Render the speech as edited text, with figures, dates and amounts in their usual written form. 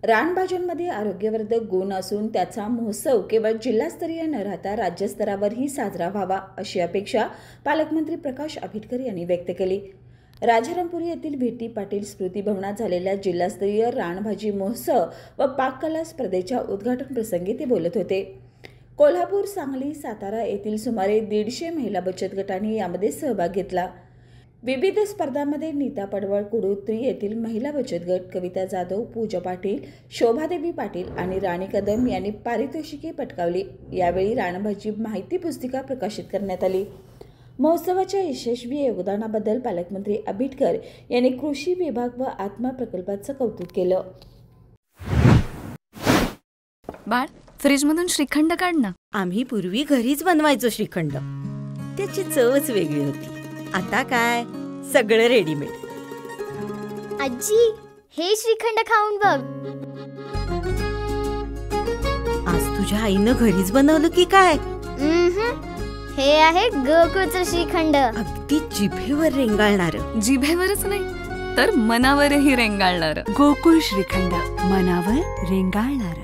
रानभाज्यांमध्ये आरोग्यवर्धक गुण असून त्याचा महोत्सव केवळ जिल्हास्तरीय न राहता राज्यस्तरावरही साजरा व्हावा अशी अपेक्षा पालकमंत्री प्रकाश आंबेडकर यांनी व्यक्त केली। राजारामपुरी येथील व्ही.टी. पाटील स्मृती भवनात झालेल्या जिल्हास्तरीय रानभाजी महोत्सव व पाककला स्पर्धेच्या उद्घाटन प्रसंगी ते बोलत होते। कोल्हापूर, सांगली, सातारा येथील सुमारे 150 महिला बचत गटांनी यामध्ये सहभाग घेतला। विविध स्पर्धांमध्ये नीता पडवळ कुडुत्री येथील महिला बचत गट, कविता जाधव, पूजा पाटील, शोभादेवी पाटील आणि राणी कदम यांनी पारितोषिके पटकावली। यावेळी रानभाजी माहिती पुस्तिका प्रकाशित करण्यात आली। महोत्सवाच्या यशस्वी योगदानाबद्दल पालकमंत्री आंबेडकर यांनी कृषी विभाग व आत्मा प्रकल्पाचं कौतुक केलं। बाळ, फ्रीजमधून श्रीखंड काढ ना। आम्ही पूर्वी घरीच बनवायचो श्रीखंड, त्याची चवच वेगळी होती। आता काय सगळं रेडीमेड। आजी, हे श्रीखंड खाऊन बघ। आज तुझ्या आईनं घरीच बनवलं की काय? हे आहे गोकुळचं श्रीखंड। अगदी जिभेवर रेंगाळणार। जिभेवरच नाही तर मनावरही रेंगाळणार। गोकुळ श्रीखंड, मनावर रेंगाळणार।